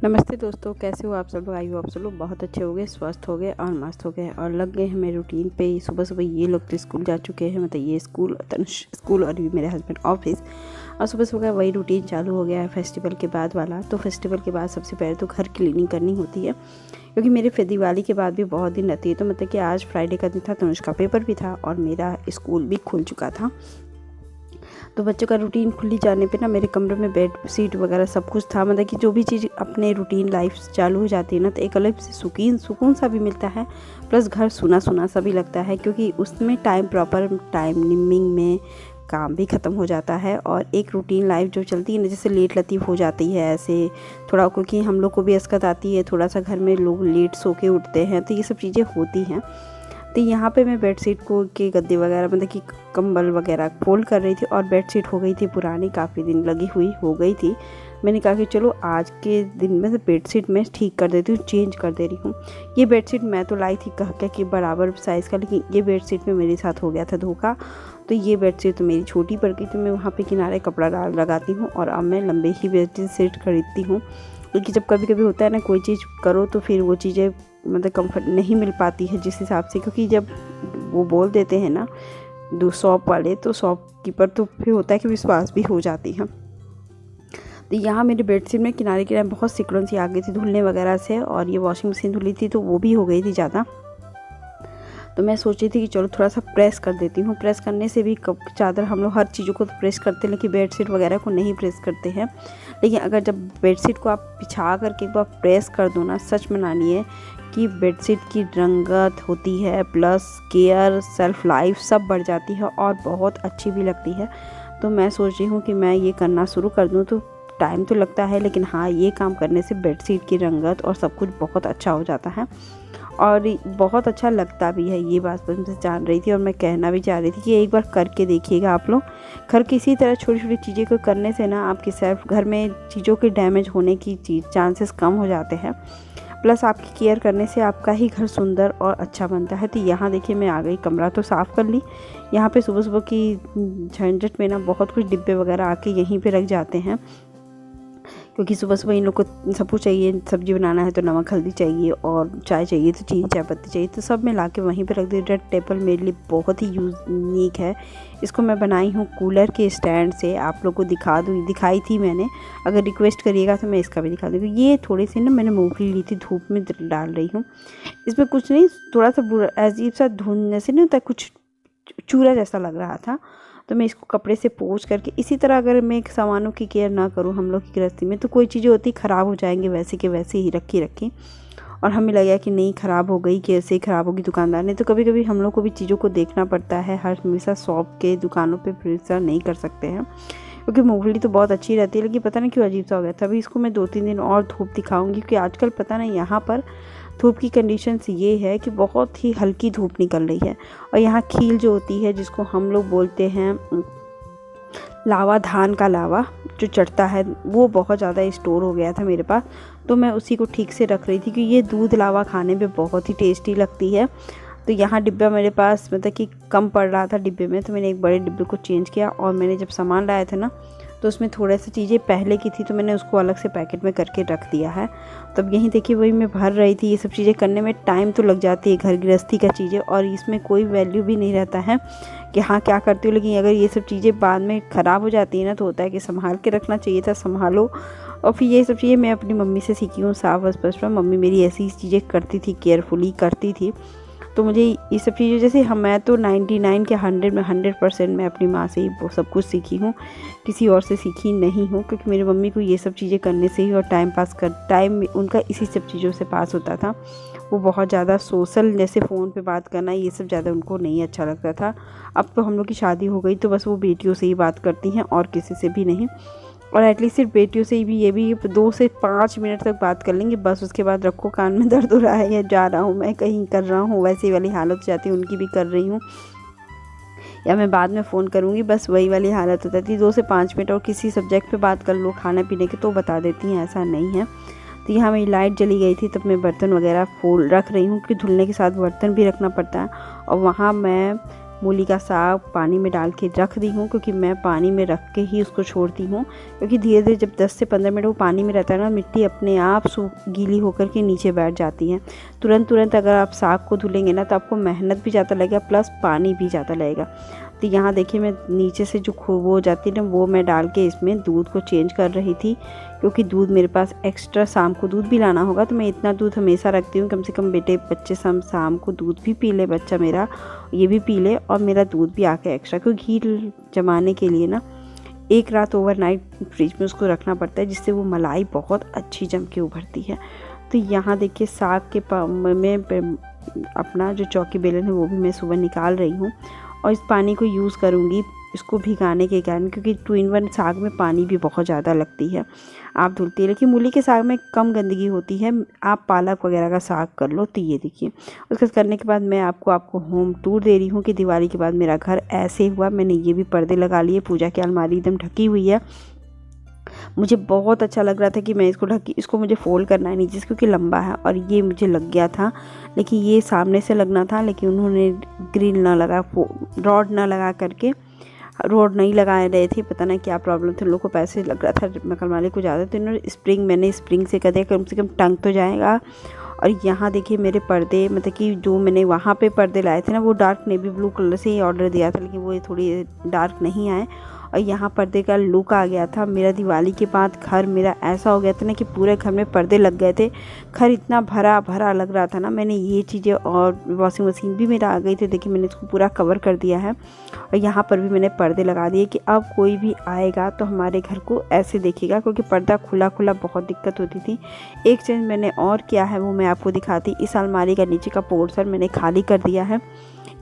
नमस्ते दोस्तों, कैसे हो आप सब लोग। आई हो आप सब लोग बहुत अच्छे हो गए, स्वस्थ हो गए और मस्त हो गए और लग गए हैं मेरे रूटीन पे। सुबह सुबह ये लोग तो स्कूल जा चुके हैं, मतलब ये स्कूल, तनुष स्कूल और ये मेरे हस्बैंड ऑफिस। और सुबह सुबह वही रूटीन चालू हो गया है फेस्टिवल के बाद वाला। तो फेस्टिवल के बाद सबसे पहले तो घर क्लीनिंग करनी होती है, क्योंकि मेरे फिर दिवाली के बाद भी बहुत दिन रहती है। तो मतलब कि आज फ्राइडे का दिन था, तनुष का पेपर भी था और मेरा स्कूल भी खुल चुका था। तो बच्चों का रूटीन खुली जाने पे ना मेरे कमरे में बेड शीट वगैरह सब कुछ था। मतलब कि जो भी चीज़ अपने रूटीन लाइफ चालू हो जाती है ना, तो एक अलग से सुकून सा भी मिलता है, प्लस घर सुना सुना सा भी लगता है, क्योंकि उसमें प्रॉपर टाइमिंग में काम भी ख़त्म हो जाता है। और एक रूटीन लाइफ जो चलती है ना, जैसे लेट लतीफ़ हो जाती है ऐसे थोड़ा, क्योंकि हम लोग को भी असकत आती है, थोड़ा सा घर में लोग लेट सो के उठते हैं, तो ये सब चीज़ें होती हैं। तो यहाँ पे मैं बेडशीट को के गद्दे वगैरह, मतलब कि कंबल वगैरह फोल्ड कर रही थी और बेडशीट हो गई थी पुरानी, काफ़ी दिन लगी हुई हो गई थी। मैंने कहा कि चलो आज के दिन में से बेडशीट मैं ठीक कर देती हूँ, चेंज कर दे रही हूँ। ये बेडशीट मैं तो लाई थी कह के कि बराबर साइज़ का, लेकिन ये बेडशीट में मेरे साथ हो गया था धोखा। तो ये बेडशीट तो मेरी छोटी पड़ गई, तो मैं वहाँ पे किनारे कपड़ा डाल लगाती हूँ और अब मैं लंबे ही बेडशीट खरीदती हूँ। क्योंकि जब कभी कभी होता है ना, कोई चीज़ करो तो फिर वो चीज़ें मतलब कंफर्ट नहीं मिल पाती है जिस हिसाब से, क्योंकि जब वो बोल देते हैं ना शॉप वाले, तो शॉपकीपर तो फिर होता है कि विश्वास भी हो जाती है। तो यहाँ मेरे बेडशीट में किनारे बहुत सिकुड़न सी आ गई थी धुलने वगैरह से, और ये वॉशिंग मशीन धुली थी तो वो भी हो गई थी ज़्यादा। तो मैं सोच रही थी कि चलो थोड़ा सा प्रेस कर देती हूँ। प्रेस करने से भी चादर, हम लोग हर चीज़ों को तो प्रेस करते हैं, लेकिन बेडशीट वगैरह को नहीं प्रेस करते हैं। लेकिन अगर जब बेडशीट को आप बिछा करके एक बार प्रेस कर दो ना, सच में मानिए कि बेडशीट की रंगत होती है, प्लस केयर, सेल्फ लाइफ सब बढ़ जाती है और बहुत अच्छी भी लगती है। तो मैं सोच रही हूँ कि मैं ये करना शुरू कर दूँ। तो टाइम तो लगता है, लेकिन हाँ, ये काम करने से बेडशीट की रंगत और सब कुछ बहुत अच्छा हो जाता है और बहुत अच्छा लगता भी है। ये बात मैं जान रही थी और मैं कहना भी चाह रही थी कि एक बार करके देखिएगा आप लोग। घर किसी तरह छोटी छोटी चीज़ें को करने से ना आपकी सेल्फ घर में चीज़ों के डैमेज होने की चांसेस कम हो जाते हैं, प्लस आपकी केयर करने से आपका ही घर सुंदर और अच्छा बनता है। तो यहाँ देखिए मैं आ गई, कमरा तो साफ़ कर ली। यहाँ पे सुबह सुबह की झंझट में ना बहुत कुछ डिब्बे वगैरह आके यहीं पे रख जाते हैं, क्योंकि सुबह सुबह इन लोग को सब कुछ चाहिए। सब्जी बनाना है तो नमक हल्दी चाहिए, और चाय चाहिए तो चीनी चाय पत्ती चाहिए, तो सब मैं ला के वहीं पे रख दी। रेड टेबल मेरे लिए बहुत ही यूनिक है। इसको मैं बनाई हूँ कूलर के स्टैंड से, आप लोग को दिखाई थी मैंने। अगर रिक्वेस्ट करिएगा तो मैं इसका भी दिखा दूँगी। ये थोड़ी सी ना मैंने मूंगफली ली थी, धूप में डाल रही हूँ। इसमें कुछ नहीं, थोड़ा सा अजीब सा धुंध जैसे नहीं होता, कुछ चूरा जैसा लग रहा था। तो मैं इसको कपड़े से पोंछ करके, इसी तरह अगर मैं सामानों की केयर ना करूँ हम लोग की गृहस्थी में, तो कोई चीज़ें होती ख़राब हो जाएंगी वैसे के वैसे ही रखी। और हमें लगा कि नहीं ख़राब हो गई, कैसे ही ख़राब होगी दुकानदार ने। तो कभी कभी हम लोग को भी चीज़ों को देखना पड़ता है, हर हमेशा शॉप के दुकानों पे भरोसा नहीं कर सकते हैं। क्योंकि मूंगफली तो बहुत अच्छी रहती है, लेकिन पता नहीं क्यों अजीब सा हो गया था। अभी इसको मैं 2-3 दिन और धूप दिखाऊंगी, क्योंकि आजकल पता नहीं यहाँ पर धूप की कंडीशंस ये है कि बहुत ही हल्की धूप निकल रही है। और यहाँ खील जो होती है, जिसको हम लोग बोलते हैं लावा, धान का लावा जो चढ़ता है, वो बहुत ज़्यादा स्टोर हो गया था मेरे पास। तो मैं उसी को ठीक से रख रही थी, क्योंकि ये दूध लावा खाने में बहुत ही टेस्टी लगती है। तो यहाँ डिब्बा मेरे पास मतलब कि कम पड़ रहा था डिब्बे में, तो मैंने एक बड़े डिब्बे को चेंज किया। और मैंने जब सामान लाया था ना, तो उसमें थोड़ा सी चीज़ें पहले की थी, तो मैंने उसको अलग से पैकेट में करके रख दिया है। तब यहीं देखिए वही मैं भर रही थी। ये सब चीज़ें करने में टाइम तो लग जाती है, घर गृहस्थी का चीज़ें, और इसमें कोई वैल्यू भी नहीं रहता है कि हाँ क्या करती हूँ। लेकिन अगर ये सब चीज़ें बाद में ख़राब हो जाती है ना, तो होता है कि संभाल के रखना चाहिए था, संभालो। और फिर ये सब चीज़ें मैं अपनी मम्मी से सीखी हूँ, साफ बचपन में मम्मी मेरी ऐसी चीज़ें करती थी, केयरफुली करती थी। तो मुझे ये सब चीज़ें, जैसे मैं तो 99 के 100 में 100% मैं अपनी माँ से ही वो सब कुछ सीखी हूँ, किसी और से सीखी नहीं हूँ। क्योंकि मेरी मम्मी को ये सब चीज़ें करने से ही और टाइम उनका इसी सब चीज़ों से पास होता था। वो बहुत ज़्यादा सोशल, जैसे फ़ोन पे बात करना, ये सब ज़्यादा उनको नहीं अच्छा लगता था। अब तो हम लोग की शादी हो गई, तो बस वो बेटियों से ही बात करती हैं और किसी से भी नहीं। और एटलीस्ट सिर्फ बेटियों से भी, ये भी 2 से 5 मिनट तक बात कर लेंगे बस। उसके बाद रखो, कान में दर्द हो रहा है या जा रहा हूँ मैं कहीं, कर रहा हूँ, वैसी वाली हालत हो जाती है। उनकी भी कर रही हूँ या मैं बाद में फ़ोन करूँगी, बस वही वाली हालत हो जाती है। 2 से 5 मिनट और किसी सब्जेक्ट पे बात कर लो, खाने पीने के, तो बता देती हैं, ऐसा नहीं है। तो यहाँ मेरी लाइट चली गई थी, तब मैं बर्तन वगैरह रख रही हूँ, क्योंकि धुलने के साथ बर्तन भी रखना पड़ता है। और वहाँ मैं मूली का साग पानी में डाल के रख दी हूँ, क्योंकि मैं पानी में रख के ही उसको छोड़ती हूँ, क्योंकि धीरे धीरे जब 10 से 15 मिनट वो पानी में रहता है ना, मिट्टी अपने आप गीली होकर के नीचे बैठ जाती है। तुरंत अगर आप साग को धुलेंगे ना तो आपको मेहनत भी ज़्यादा लगेगा प्लस पानी भी ज़्यादा लगेगा। तो यहाँ देखिए मैं नीचे से जो वो हो जाती है ना, वो मैं डाल के इसमें दूध को चेंज कर रही थी, क्योंकि दूध मेरे पास एक्स्ट्रा शाम को दूध भी लाना होगा, तो मैं इतना दूध हमेशा रखती हूँ, कम से कम बेटे बच्चे शाम को दूध भी पी ले, बच्चा मेरा ये भी पी ले और मेरा दूध भी आके एक्स्ट्रा, क्योंकि घी जमाने के लिए ना एक रात ओवरनाइट फ्रिज में उसको रखना पड़ता है, जिससे वो मलाई बहुत अच्छी जम के उभरती है। तो यहाँ देखिए साग के में अपना जो चौकी बेलन है वो भी मैं सुबह निकाल रही हूँ, और इस पानी को यूज़ करूँगी इसको भिगाने के कारण, क्योंकि 2-in-1 साग में पानी भी बहुत ज़्यादा लगती है। आप धुलती है, लेकिन मूली के साग में कम गंदगी होती है। आप पालक वगैरह का साग कर लो। तो ये देखिए उसके करने के बाद मैं आपको होम टूर दे रही हूँ कि दिवाली के बाद मेरा घर ऐसे हुआ। मैंने ये भी पर्दे लगा लिए, पूजा की अलमारी एकदम ढकी हुई है। मुझे बहुत अच्छा लग रहा था कि मैं इसको मुझे फोल्ड करना है नीचे से, क्योंकि लंबा है, और ये मुझे लग गया था, लेकिन ये सामने से लगना था, लेकिन उन्होंने ग्रिल ना लगा, रॉड ना लगा करके रोड नहीं लगा रहे थे। पता नहीं क्या प्रॉब्लम थी, लोगों को पैसे लग रहा था मकान मालिक को ज़्यादा, तो इन्होंने मैंने स्प्रिंग से कर दिया, कम से कम टंग तो जाएगा। और यहाँ देखिए मेरे पर्दे, मतलब कि जो मैंने वहाँ पे पर्दे लाए थे ना, वो डार्क नेवी ब्लू कलर से ही ऑर्डर दिया था, लेकिन वो थोड़ी डार्क नहीं आए, और यहाँ पर्दे का लुक आ गया था। मेरा दिवाली के बाद घर मेरा ऐसा हो गया था ना कि पूरे घर में पर्दे लग गए थे। घर इतना भरा भरा लग रहा था ना। मैंने ये चीज़ें, और वॉशिंग मशीन भी मेरा आ गई थी, देखिए मैंने इसको पूरा कवर कर दिया है, और यहाँ पर भी मैंने पर्दे लगा दिए कि अब कोई भी आएगा तो हमारे घर को ऐसे देखेगा, क्योंकि पर्दा खुला खुला बहुत दिक्कत होती थी। एक चीज़ मैंने और किया है वो मैं आपको दिखाती। इस अलमारी का नीचे का पोर्शन मैंने खाली कर दिया है,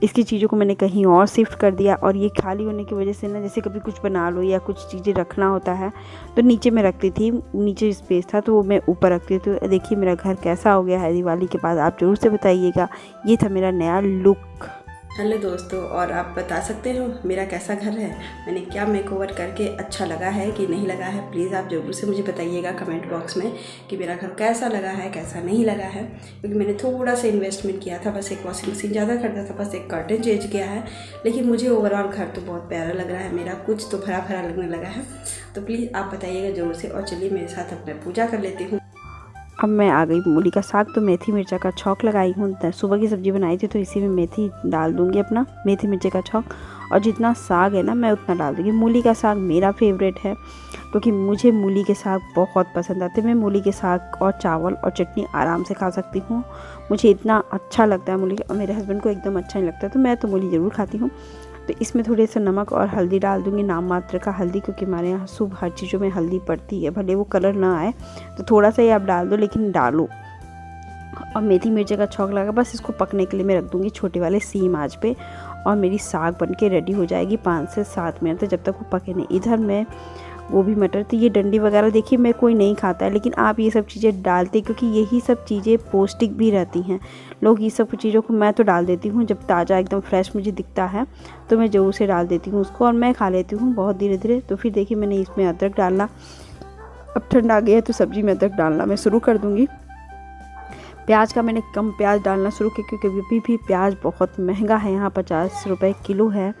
इसकी चीज़ों को मैंने कहीं और शिफ्ट कर दिया, और ये खाली होने की वजह से ना, जैसे कभी कुछ बना लो या कुछ चीज़ें रखना होता है तो नीचे में रखती थी, नीचे स्पेस था तो वो मैं ऊपर रखती थी। तो देखिए मेरा घर कैसा हो गया है दिवाली के बाद, आप ज़रूर से बताइएगा। ये था मेरा नया लुक। हेलो दोस्तों, और आप बता सकते हो मेरा कैसा घर है, मैंने क्या मेकओवर करके अच्छा लगा है कि नहीं लगा है। प्लीज़ आप ज़रूर से मुझे बताइएगा कमेंट बॉक्स में कि मेरा घर कैसा लगा है, कैसा नहीं लगा है। क्योंकि मैंने थोड़ा सा इन्वेस्टमेंट किया था, बस एक वॉशिंग मशीन ज़्यादा खरीदा था, बस एक कर्टन चेंज किया है, लेकिन मुझे ओवरऑल घर तो बहुत प्यारा लग रहा है मेरा, कुछ तो भरा भरा लगने लगा है। तो प्लीज़ आप बताइएगा ज़रूर से। और चलिए मेरे साथ अब मैं पूजा कर लेती हूँ। अब मैं आ गई मूली का साग, तो मेथी मिर्चा का छौंक लगाई हूँ। सुबह की सब्ज़ी बनाई थी तो इसी में मेथी डाल दूँगी, अपना मेथी मिर्चे का छौंक, और जितना साग है ना मैं उतना डाल दूँगी। मूली का साग मेरा फेवरेट है, क्योंकि मुझे मूली के साग बहुत पसंद आते हैं। मैं मूली के साग और चावल और चटनी आराम से खा सकती हूँ, मुझे इतना अच्छा लगता है मूली। और मेरे हस्बैंड को एकदम अच्छा नहीं लगता, तो मैं तो मूली ज़रूर खाती हूँ। तो इसमें थोड़े से नमक और हल्दी डाल दूँगी, नाम मात्र का हल्दी, क्योंकि हमारे यहाँ शुभ हर चीज़ों में हल्दी पड़ती है, भले वो कलर ना आए तो थोड़ा सा ही आप डाल दो, लेकिन डालो। और मेथी मिर्चे का छौंक लगा, बस इसको पकने के लिए मैं रख दूँगी छोटे वाले सीम आंच पे, और मेरी साग बन के रेडी हो जाएगी 5 से 7 मिनट तक, जब तक वो पके नहीं। इधर मैं गोभी मटर, तो ये डंडी वगैरह देखिए मैं कोई नहीं खाता है, लेकिन आप ये सब चीज़ें डालते, क्योंकि यही सब चीज़ें पौष्टिक भी रहती हैं। लोग ये सब चीज़ों को, मैं तो डाल देती हूँ जब ताज़ा एकदम फ्रेश मुझे दिखता है तो मैं ज़रूर से डाल देती हूँ उसको, और मैं खा लेती हूँ बहुत धीरे धीरे। तो फिर देखिए मैंने इसमें अदरक डालना, अब ठंड आ गया है तो सब्ज़ी में अदरक डालना मैं शुरू कर दूँगी। प्याज का मैंने कम प्याज डालना शुरू किया, क्योंकि अभी भी प्याज बहुत महंगा है, यहाँ 50 रुपये किलो है।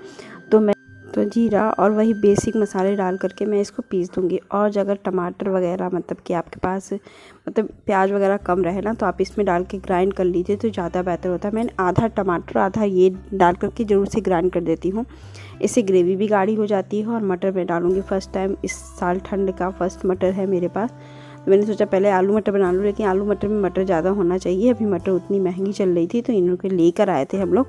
तो जीरा और वही बेसिक मसाले डाल करके मैं इसको पीस दूँगी। और अगर टमाटर वगैरह, मतलब कि आपके पास मतलब प्याज वगैरह कम रहे ना, तो आप इसमें डाल के ग्राइंड कर लीजिए तो ज़्यादा बेहतर होता है। मैंने आधा टमाटर आधा ये डाल करके ज़रूर से ग्राइंड कर देती हूँ, इससे ग्रेवी भी गाढ़ी हो जाती है। और मटर मैं डालूँगी, फर्स्ट टाइम इस साल ठंड का फर्स्ट मटर है मेरे पास, तो मैंने सोचा पहले आलू मटर बना लूँ, लेकिन आलू मटर में मटर ज़्यादा होना चाहिए। अभी मटर उतनी महंगी चल रही थी, तो इन्होंने लेकर आए थे हम लोग,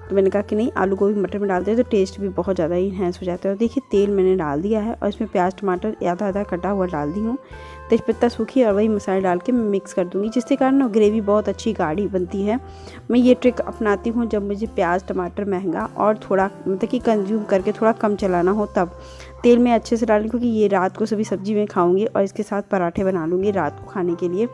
तो मैंने कहा कि नहीं आलू गोभी मटर में डालते हैं तो टेस्ट भी बहुत ज़्यादा इन्हेंस हो जाता है। और देखिए तेल मैंने डाल दिया है, और इसमें प्याज टमाटर आधा आधा कटा हुआ डाल दी हूँ, तेजपत्ता सूखी, और वही मसाले डाल के मैं मिक्स कर दूँगी, जिसके कारण ना ग्रेवी बहुत अच्छी गाढ़ी बनती है। मैं ये ट्रिक अपनाती हूँ जब मुझे प्याज टमाटर महंगा और थोड़ा मतलब कि कंज्यूम करके थोड़ा कम चलाना हो, तब तेल में अच्छे से डालूँ, क्योंकि ये रात को सभी सब्ज़ी में खाऊँगी और इसके साथ पराठे बना लूँगी रात को खाने के लिए।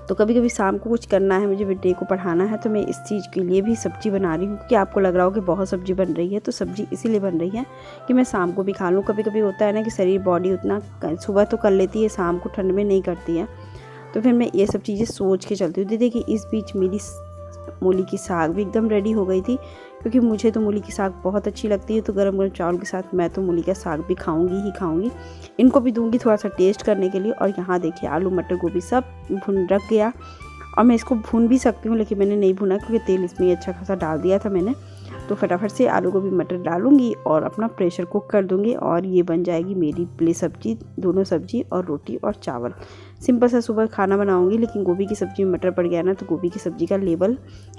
तो कभी कभी शाम को कुछ करना है, मुझे बेटे को पढ़ाना है, तो मैं इस चीज़ के लिए भी सब्ज़ी बना रही हूँ। क्योंकि आपको लग रहा हो कि बहुत सब्ज़ी बन रही है, तो सब्ज़ी इसीलिए बन रही है कि मैं शाम को भी खा लूँ। कभी कभी होता है ना कि शरीर बॉडी उतना सुबह तो कर लेती है, शाम को ठंड में नहीं करती है, तो फिर मैं ये सब चीज़ें सोच के चलती हूँ। देखिए इस बीच मेरी मूली की साग भी एकदम रेडी हो गई थी, क्योंकि मुझे तो मूली की साग बहुत अच्छी लगती है। तो गरम गरम चावल के साथ मैं तो मूली का साग भी खाऊंगी ही खाऊंगी। इनको भी दूंगी थोड़ा सा टेस्ट करने के लिए। और यहाँ देखिए आलू मटर गोभी सब भुन रख गया। और मैं इसको भून भी सकती हूँ, लेकिन मैंने नहीं भुना क्योंकि तेल इसमें अच्छा खासा डाल दिया था मैंने। तो फटाफट से आलू गोभी मटर डालूंगी और अपना प्रेशर कुक कर दूंगी और ये बन जाएगी मेरी प्लेन सब्जी, दोनों सब्जी और रोटी और चावल। सिंपल सा सुबह खाना बनाऊंगी, लेकिन गोभी की सब्जी में मटर पड़ गया ना, तो गोभी की सब्जी का लेवल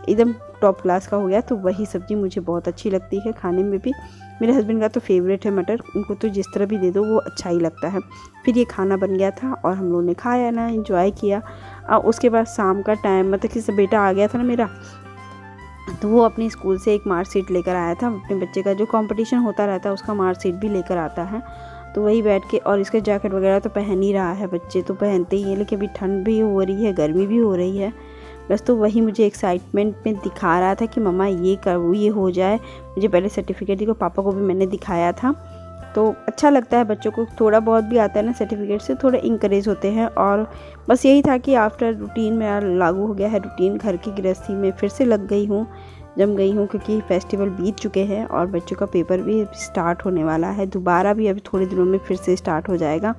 एकदम टॉप क्लास का हो गया। तो वही सब्जी मुझे बहुत अच्छी लगती है खाने में भी। मेरे हस्बैंड का तो फेवरेट है मटर, उनको तो जिस तरह भी दे दो वो अच्छा ही लगता है। फिर ये खाना बन गया था और हम लोगों ने खाया ना, एंजॉय किया। उसके बाद शाम का टाइम, मतलब कि बेटा आ गया था ना मेरा, तो वो अपने स्कूल से एक मार्कशीट लेकर आया था। अपने बच्चे का जो कंपटीशन होता रहता है उसका मार्कशीट भी लेकर आता है। तो वही बैठ के, और इसके जैकेट वगैरह तो पहन ही रहा है, बच्चे तो पहनते ही हैं, लेकिन अभी ठंड भी हो रही है, गर्मी भी हो रही है बस। तो वही मुझे एक्साइटमेंट में दिखा रहा था कि मम्मा ये हो जाए। मुझे पहले सर्टिफिकेट को पापा को भी मैंने दिखाया था। तो अच्छा लगता है, बच्चों को थोड़ा बहुत भी आता है ना सर्टिफिकेट से, थोड़ा इंकरेज होते हैं। और बस यही था कि आफ्टर रूटीन मेरा लागू हो गया है, रूटीन घर की गृहस्थी में फिर से जम गई हूँ, क्योंकि फेस्टिवल बीत चुके हैं और बच्चों का पेपर भी स्टार्ट होने वाला है दोबारा भी। अभी थोड़े दिनों में फिर से स्टार्ट हो जाएगा।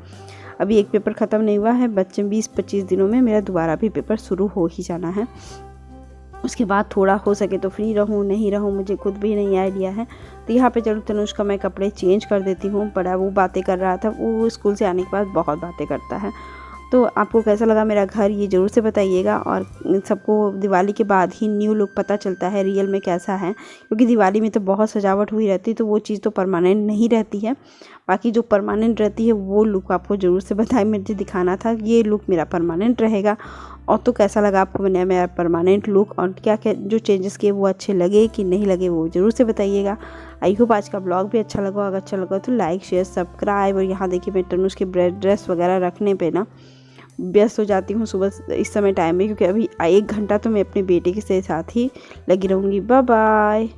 अभी एक पेपर ख़त्म नहीं हुआ है, बच्चे 20-25 दिनों में मेरा दोबारा भी पेपर शुरू हो ही जाना है। उसके बाद थोड़ा हो सके तो फ्री रहूँ, नहीं रहूँ मुझे खुद भी नहीं आइडिया है। तो यहाँ पे चलो तनुष का मैं कपड़े चेंज कर देती हूँ। बड़ा वो बातें कर रहा था, वो स्कूल से आने के बाद बहुत बातें करता है। तो आपको कैसा लगा मेरा घर ये ज़रूर से बताइएगा। और सबको दिवाली के बाद ही न्यू लुक पता चलता है रियल में कैसा है, क्योंकि दिवाली में तो बहुत सजावट हुई रहती है, तो वो चीज़ तो परमानेंट नहीं रहती है। बाकी जो परमानेंट रहती है वो लुक आपको ज़रूर से बताएं, मुझे दिखाना था ये लुक मेरा परमानेंट रहेगा। और तो कैसा लगा आपको मैंने मेरा परमानेंट लुक, और क्या क्या जो चेंजेस किए वो अच्छे लगे कि नहीं लगे वो ज़रूर से बताइएगा। आई होप आज का ब्लॉग भी अच्छा लगा। अगर अच्छा लगा तो लाइक शेयर सब्सक्राइब। और यहाँ देखिए मैं तनुष के ड्रेस वगैरह रखने पे ना व्यस्त हो जाती हूँ सुबह इस समय टाइम में, क्योंकि अभी 1 घंटा तो मैं अपने बेटे के साथ ही लगी रहूँगी। Bye bye.